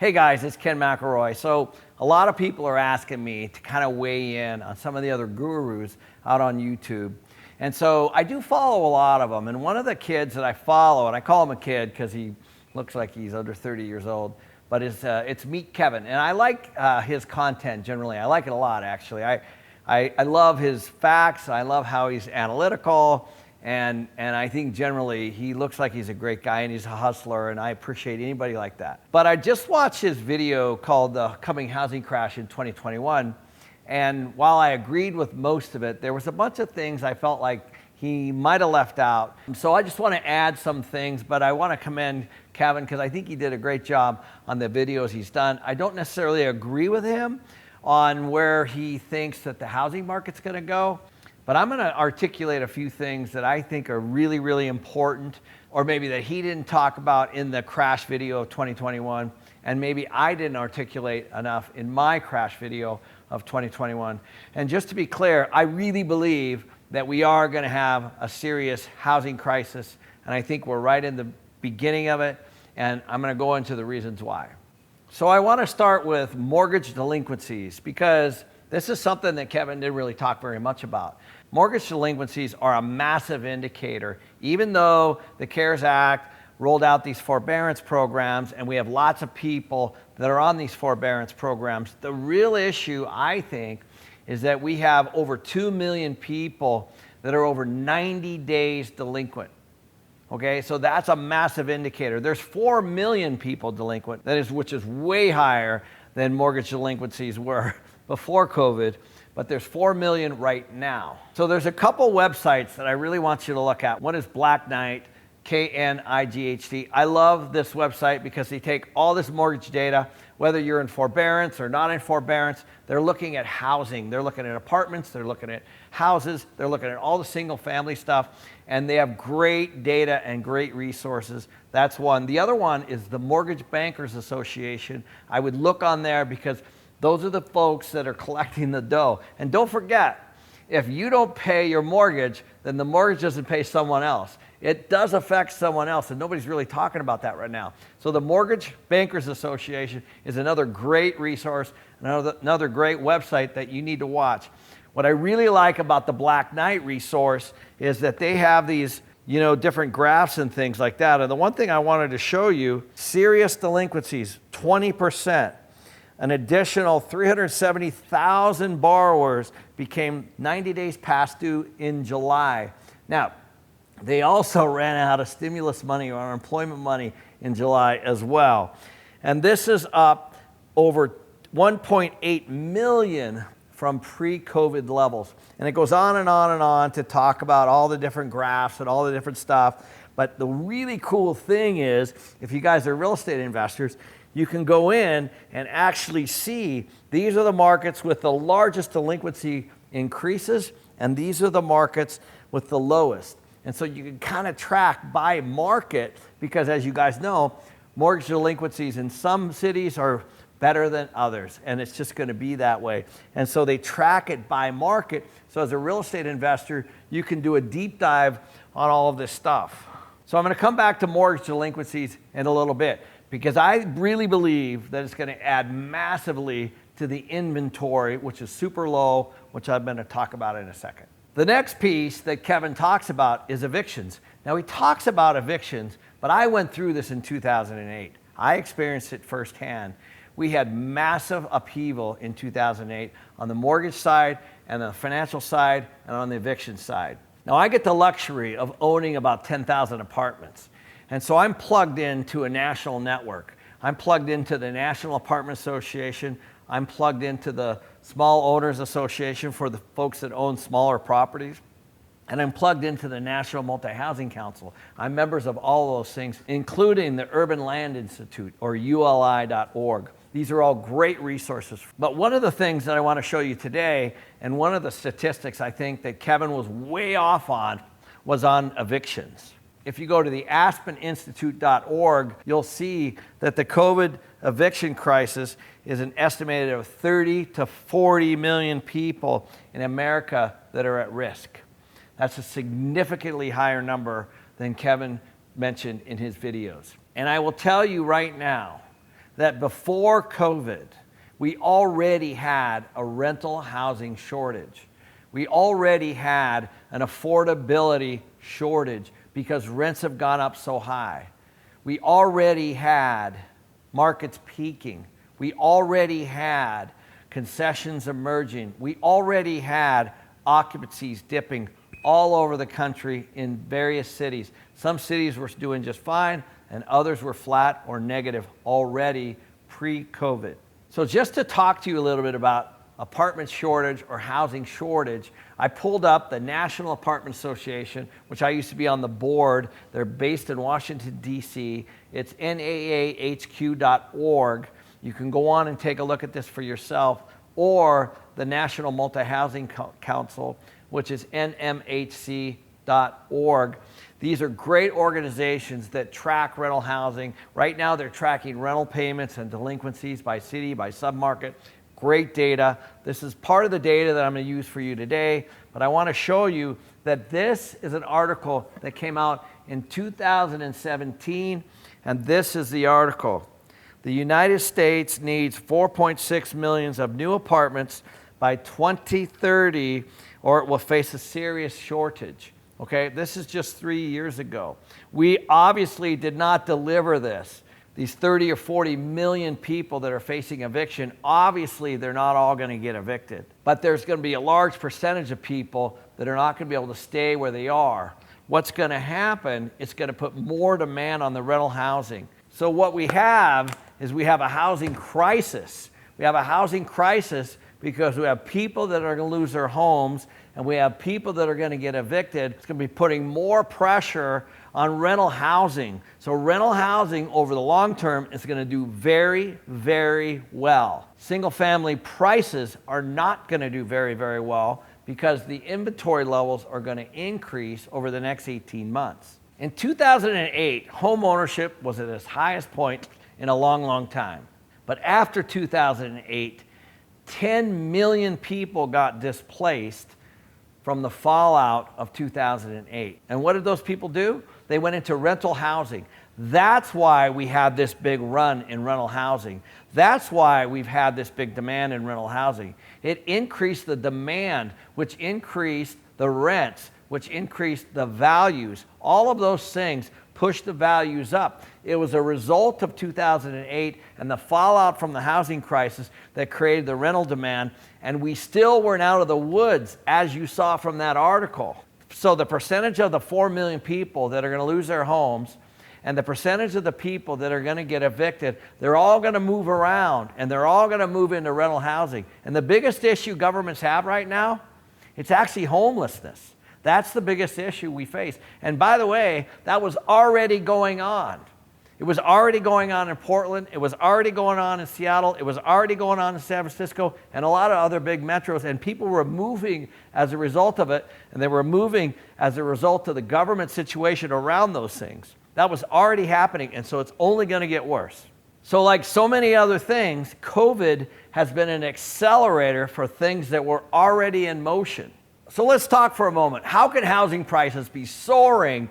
Hey guys, it's Ken McElroy. So a lot of people are asking me to kind of weigh in on some of the other gurus out on YouTube. And so I do follow a lot of them. And one of the kids that I follow, and I call him a kid because he looks like he's under 30 years old, but it's MeetKevin. And I like his content generally. I like it a lot, actually. I love his facts. I love how he's analytical. And I think generally he looks like he's a great guy and he's a hustler, and I appreciate anybody like that. But I just watched his video called The Coming Housing Crash in 2021. And while I agreed with most of it, there was a bunch of things I felt like he might have left out. So I just want to add some things, but I want to commend Kevin because I think he did a great job on the videos he's done. I don't necessarily agree with him on where he thinks that the housing market's going to go. But I'm going to articulate a few things that I think are really, really important, or maybe that he didn't talk about in the crash video of 2021, and maybe I didn't articulate enough in my crash video of 2021. And just to be clear, I really believe that we are going to have a serious housing crisis, and I think we're right in the beginning of it, and I'm going to go into the reasons why. So I want to start with mortgage delinquencies, because this is something that Kevin didn't really talk very much about. Mortgage delinquencies are a massive indicator. Even though the CARES Act rolled out these forbearance programs and we have lots of people that are on these forbearance programs, the real issue, I think, is that we have over 2 million people that are over 90 days delinquent. Okay, so that's a massive indicator. There's 4 million people delinquent, which is way higher than mortgage delinquencies were before COVID, but there's 4 million right now. So there's a couple websites that I really want you to look at. One is Black Knight, K-N-I-G-H-T. I love this website because they take all this mortgage data, whether you're in forbearance or not in forbearance. They're looking at housing. They're looking at apartments. They're looking at houses. They're looking at all the single family stuff. And they have great data and great resources. That's one. The other one is the Mortgage Bankers Association. I would look on there because those are the folks that are collecting the dough. And don't forget, if you don't pay your mortgage, then the mortgage doesn't pay someone else. It does affect someone else, and nobody's really talking about that right now. So the Mortgage Bankers Association is another great resource, another great website that you need to watch. What I really like about the Black Knight resource is that they have these, different graphs and things like that. And the one thing I wanted to show you, serious delinquencies, 20%. An additional 370,000 borrowers became 90 days past due in July. Now, they also ran out of stimulus money or unemployment money in July as well. And this is up over 1.8 million from pre-COVID levels. And it goes on and on and on to talk about all the different graphs and all the different stuff. But the really cool thing is, if you guys are real estate investors, you can go in and actually see these are the markets with the largest delinquency increases, and these are the markets with the lowest. And so you can kind of track by market, because as you guys know, mortgage delinquencies in some cities are better than others, and it's just going to be that way. And so they track it by market. So as a real estate investor, you can do a deep dive on all of this stuff. So I'm going to come back to mortgage delinquencies in a little bit, because I really believe that it's going to add massively to the inventory, which is super low, which I'm going to talk about in a second. The next piece that Kevin talks about is evictions. Now, he talks about evictions, but I went through this in 2008. I experienced it firsthand. We had massive upheaval in 2008 on the mortgage side and the financial side and on the eviction side. Now, I get the luxury of owning about 10,000 apartments. And so I'm plugged into a national network. I'm plugged into the National Apartment Association. I'm plugged into the Small Owners Association for the folks that own smaller properties. And I'm plugged into the National Multi-Housing Council. I'm members of all those things, including the Urban Land Institute, or ULI.org. These are all great resources. But one of the things that I want to show you today, and one of the statistics I think that Kevin was way off on, was on evictions. If you go to the aspeninstitute.org, you'll see that the COVID eviction crisis is an estimated of 30 to 40 million people in America that are at risk. That's a significantly higher number than Kevin mentioned in his videos. And I will tell you right now that before COVID, we already had a rental housing shortage. We already had an affordability shortage because rents have gone up so high. We already had markets peaking. We already had concessions emerging. We already had occupancies dipping all over the country in various cities. Some cities were doing just fine, and others were flat or negative already pre-COVID. So just to talk to you a little bit about apartment shortage or housing shortage, I pulled up the National Apartment Association, which I used to be on the board. They're based in Washington, D.C. It's naahq.org. You can go on and take a look at this for yourself, or the National Multi-Housing Council, which is nmhc.org. These are great organizations that track rental housing. Right now, they're tracking rental payments and delinquencies by city, by submarket. Great data. This is part of the data that I'm going to use for you today, but I want to show you that this is an article that came out in 2017, and this is the article. The United States needs 4.6 million of new apartments by 2030, or it will face a serious shortage. Okay, this is just 3 years ago. We obviously did not deliver this. These 30 or 40 million people that are facing eviction, obviously they're not all going to get evicted. But there's going to be a large percentage of people that are not going to be able to stay where they are. What's going to happen, it's going to put more demand on the rental housing. So what we have is we have a housing crisis. We have a housing crisis because we have people that are going to lose their homes, and we have people that are going to get evicted. It's going to be putting more pressure on rental housing. So rental housing over the long term is going to do very, very well. Single family prices are not going to do very, very well because the inventory levels are going to increase over the next 18 months. In 2008, home ownership was at its highest point in a long, long time. But after 2008, 10 million people got displaced from the fallout of 2008. And what did those people do? They went into rental housing. That's why we had this big run in rental housing. That's why we've had this big demand in rental housing. It increased the demand, which increased the rents, which increased the values. All of those things pushed the values up. It was a result of 2008 and the fallout from the housing crisis that created the rental demand, and we still weren't out of the woods, as you saw from that article. So the percentage of the 4 million people that are going to lose their homes and the percentage of the people that are going to get evicted, they're all going to move around, and they're all going to move into rental housing. And the biggest issue governments have right now, it's actually homelessness. That's the biggest issue we face. And by the way, that was already going on. It was already going on in Portland. It was already going on in Seattle. It was already going on in San Francisco and a lot of other big metros. And people were moving as a result of it. And they were moving as a result of the government situation around those things. That was already happening. And so it's only going to get worse. So like so many other things, COVID has been an accelerator for things that were already in motion. So let's talk for a moment. How can housing prices be soaring?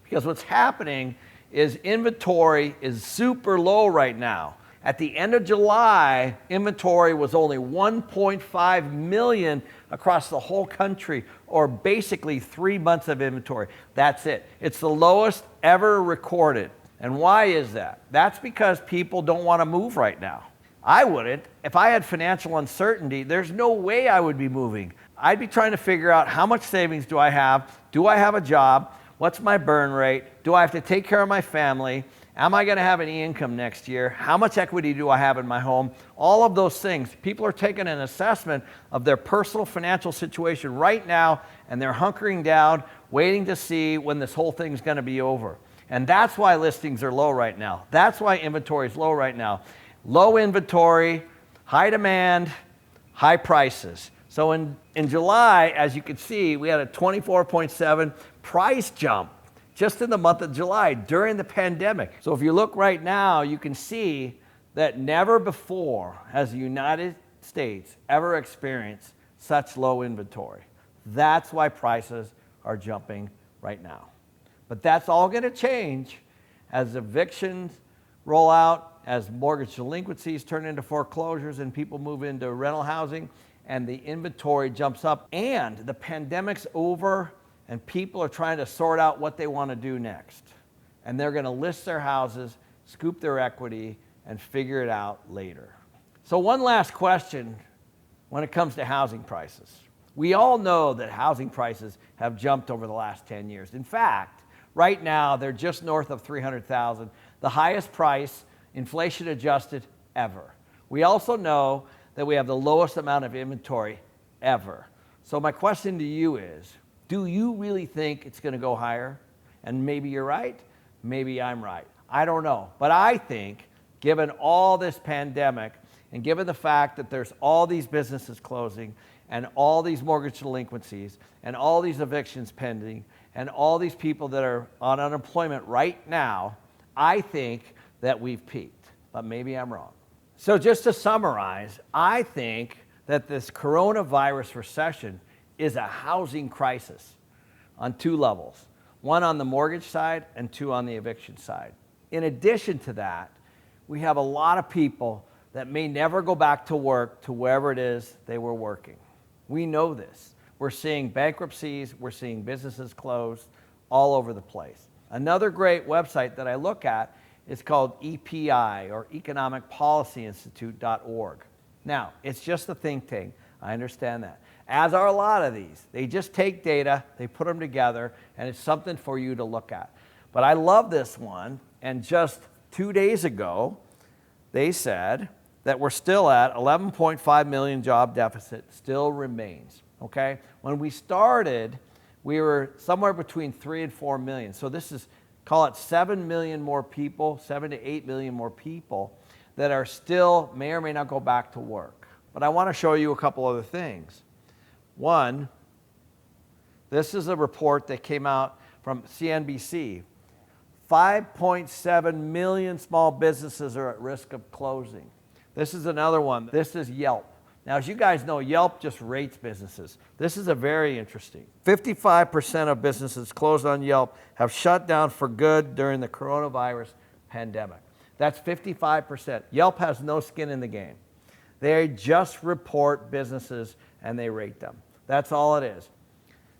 Because what's happening is inventory is super low right now. At the end of July, inventory was only 1.5 million across the whole country, or basically 3 months of inventory. That's it. It's the lowest ever recorded. And why is that? That's because people don't want to move right now. I wouldn't. If I had financial uncertainty, there's no way I would be moving. I'd be trying to figure out how much savings do I have? Do I have a job? What's my burn rate? Do I have to take care of my family? Am I going to have any income next year? How much equity do I have in my home? All of those things. People are taking an assessment of their personal financial situation right now, and they're hunkering down, waiting to see when this whole thing's going to be over. And that's why listings are low right now. That's why inventory is low right now. Low inventory, high demand, high prices. So in July, as you can see, we had a 24.7 price jump just in the month of July during the pandemic. So if you look right now, you can see that never before has the United States ever experienced such low inventory. That's why prices are jumping right now. But that's all going to change as evictions roll out as mortgage delinquencies turn into foreclosures and people move into rental housing and the inventory jumps up and the pandemic's over and people are trying to sort out what they want to do next. And they're going to list their houses, scoop their equity, and figure it out later. So one last question when it comes to housing prices. We all know that housing prices have jumped over the last 10 years. In fact, right now they're just north of $300,000, the highest price, inflation adjusted, ever. We also know that we have the lowest amount of inventory ever. So my question to you is, do you really think it's going to go higher? And maybe you're right, maybe I'm right. I don't know. But I think, given all this pandemic, and given the fact that there's all these businesses closing, and all these mortgage delinquencies, and all these evictions pending, and all these people that are on unemployment right now, I think that we've peaked. But maybe I'm wrong. So just to summarize, I think that this coronavirus recession is a housing crisis on two levels. One on the mortgage side and two on the eviction side. In addition to that, we have a lot of people that may never go back to work to wherever it is they were working. We know this. We're seeing bankruptcies, we're seeing businesses closed all over the place. Another great website that I look at is called EPI, or economicpolicyinstitute.org. Now, it's just a think tank. I understand that. As are a lot of these. They just take data, they put them together, and it's something for you to look at. But I love this one, and just 2 days ago, they said that we're still at 11.5 million job deficit still remains, okay? When we started, we were somewhere between 3 and 4 million. So this is, call it 7 million more people, 7 to 8 million more people that are still, may or may not go back to work. But I want to show you a couple other things. One, this is a report that came out from CNBC. 5.7 million small businesses are at risk of closing. This is another one. This is Yelp. Now, as you guys know, Yelp just rates businesses. This is a very interesting. 55% of businesses closed on Yelp have shut down for good during the coronavirus pandemic. That's 55%. Yelp has no skin in the game. They just report businesses and they rate them. That's all it is.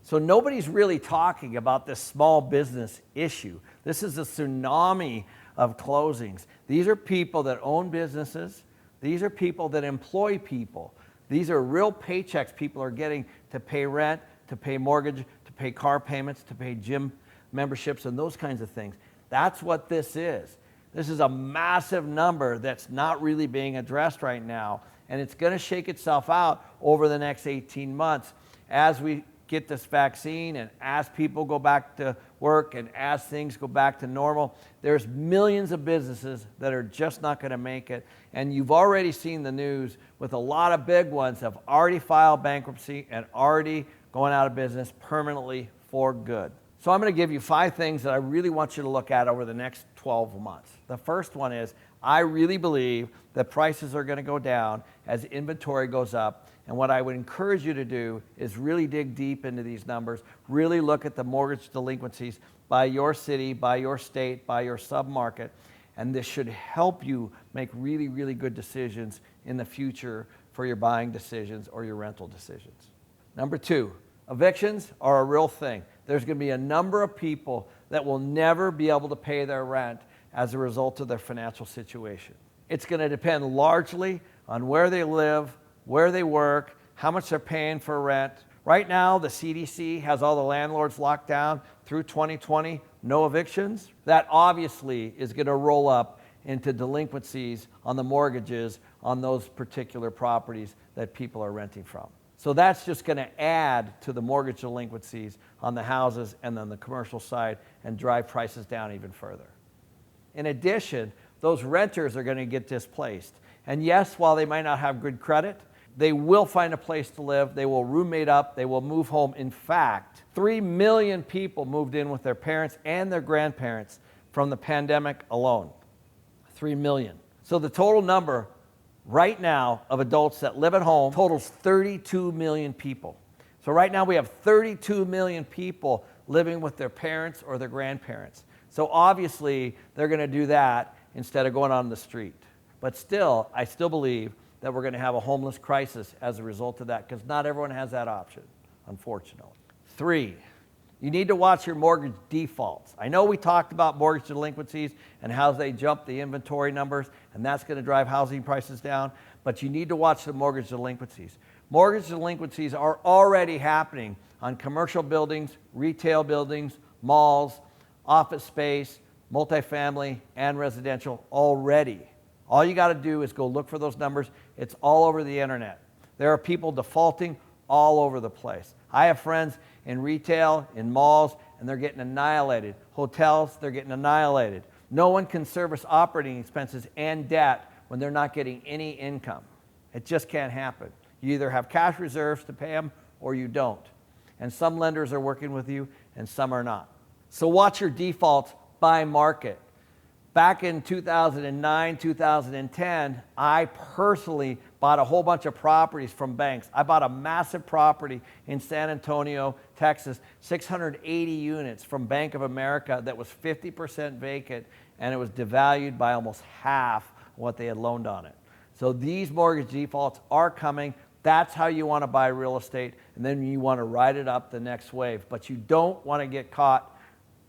So nobody's really talking about this small business issue. This is a tsunami of closings. These are people that own businesses. These are people that employ people. These are real paychecks people are getting to pay rent, to pay mortgage, to pay car payments, to pay gym memberships, and those kinds of things. That's what this is. This is a massive number that's not really being addressed right now, and it's going to shake itself out over the next 18 months as we get this vaccine and as people go back to work and as things go back to normal. There's millions of businesses that are just not going to make it. And you've already seen the news with a lot of big ones have already filed bankruptcy and already going out of business permanently for good. So I'm going to give you 5 things that I really want you to look at over the next 12 months. The first one is, I really believe that prices are going to go down as inventory goes up. And what I would encourage you to do is really dig deep into these numbers, really look at the mortgage delinquencies by your city, by your state, by your submarket, and this should help you make really, really good decisions in the future for your buying decisions or your rental decisions. Number 2, evictions are a real thing. There's going to be a number of people that will never be able to pay their rent as a result of their financial situation. It's going to depend largely on where they live, where they work, how much they're paying for rent. Right now, the CDC has all the landlords locked down through 2020, no evictions. That obviously is going to roll up into delinquencies on the mortgages on those particular properties that people are renting from. So that's just going to add to the mortgage delinquencies on the houses and on the commercial side and drive prices down even further. In addition, those renters are going to get displaced. And yes, while they might not have good credit, they will find a place to live. They will roommate up. They will move home. In fact, 3 million people moved in with their parents and their grandparents from the pandemic alone. 3 million. So the total number right now of adults that live at home totals 32 million people. So right now we have 32 million people living with their parents or their grandparents. So obviously they're going to do that instead of going on the street. But still, I still believe that we're going to have a homeless crisis as a result of that, because not everyone has that option, unfortunately. 3, you need to watch your mortgage defaults. I know we talked about mortgage delinquencies and how they jump the inventory numbers, and that's going to drive housing prices down, but you need to watch the mortgage delinquencies. Mortgage delinquencies are already happening on commercial buildings, retail buildings, malls, office space, multifamily, and residential already. All you got to do is go look for those numbers. It's all over the internet. There are people defaulting all over the place. I have friends in retail, in malls, and they're getting annihilated. Hotels, they're getting annihilated. No one can service operating expenses and debt when they're not getting any income. It just can't happen. You either have cash reserves to pay them or you don't. And some lenders are working with you and some are not. So watch your defaults by market. Back in 2009, 2010, I personally bought a whole bunch of properties from banks. I bought a massive property in San Antonio, Texas, 680 units from Bank of America that was 50% vacant, and it was devalued by almost half what they had loaned on it. So these mortgage defaults are coming. That's how you want to buy real estate, and then you want to ride it up the next wave. But you don't want to get caught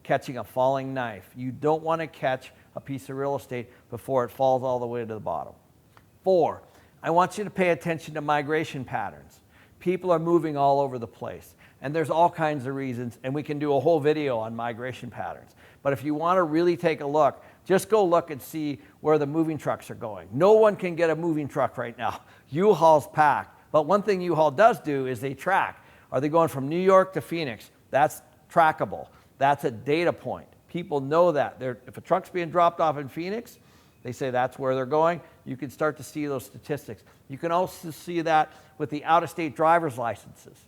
catching a falling knife. You don't want to catch a piece of real estate before it falls all the way to the bottom. 4, I want you to pay attention to migration patterns. People are moving all over the place, and there's all kinds of reasons, and we can do a whole video on migration patterns. But if you want to really take a look, just go look and see where the moving trucks are going. No one can get a moving truck right now. U-Haul's packed. But one thing U-Haul does do is they track. Are they going from New York to Phoenix? That's trackable. That's a data point. People know that. If a truck's being dropped off in Phoenix, they say that's where they're going. You can start to see those statistics. You can also see that with the out-of-state driver's licenses.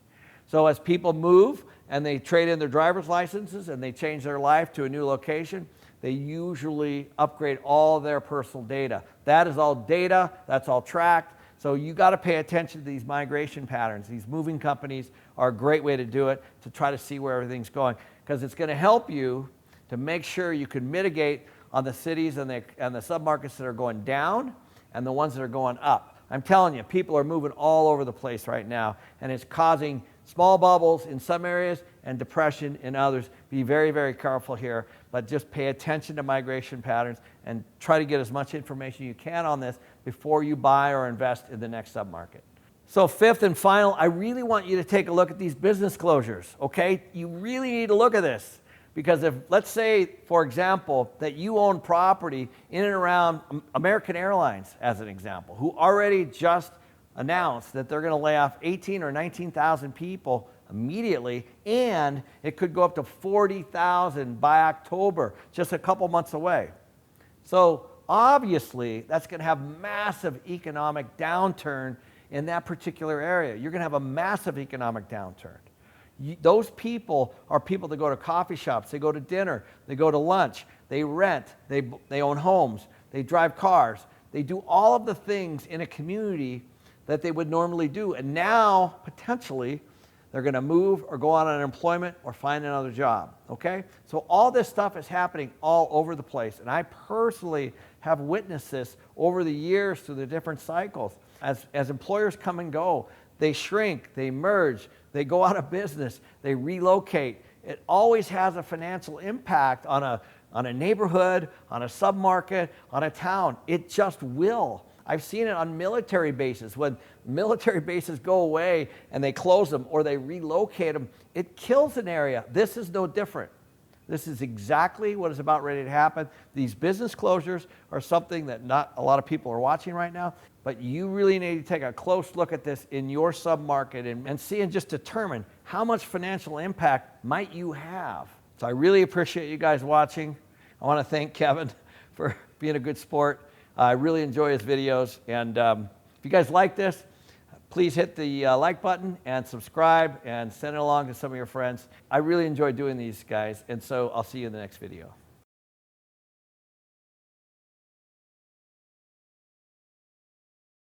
So as people move and they trade in their driver's licenses and they change their life to a new location, they usually upgrade all their personal data. That is all data. That's all tracked. So you got to pay attention to these migration patterns. These moving companies are a great way to do it, to try to see where everything's going, because it's going to help you to make sure you can mitigate on the cities and the submarkets that are going down and the ones that are going up. I'm telling you, people are moving all over the place right now, and it's causing small bubbles in some areas and depression in others. Be very, very careful here, but just pay attention to migration patterns and try to get as much information you can on this before you buy or invest in the next submarket. So 5th and final, I really want you to take a look at these business closures, okay? You really need to look at this. Because if, let's say, for example, that you own property in and around American Airlines, as an example, who already just announced that they're going to lay off 18 or 19,000 people immediately, and it could go up to 40,000 by October, just a couple months away. So obviously, that's going to have massive economic downturn in that particular area. You're going to have a massive economic downturn. Those people are people that go to coffee shops, they go to dinner, they go to lunch, they rent, they own homes, they drive cars, they do all of the things in a community that they would normally do. And now, potentially, they're going to move or go on unemployment or find another job, okay? So all this stuff is happening all over the place. And I personally have witnessed this over the years through the different cycles. As employers come and go, they shrink, they merge, they go out of business, they relocate. It always has a financial impact on a neighborhood, on a submarket, on a town. It just will. I've seen it on military bases. When military bases go away and they close them or they relocate them, it kills an area. This is no different. This is exactly what is about ready to happen. These business closures are something that not a lot of people are watching right now, but you really need to take a close look at this in your submarket and see and just determine how much financial impact might you have. So I really appreciate you guys watching. I want to thank Kevin for being a good sport. I really enjoy his videos, and if you guys like this, please hit the like button and subscribe and send it along to some of your friends. I really enjoy doing these, guys, and so I'll see you in the next video.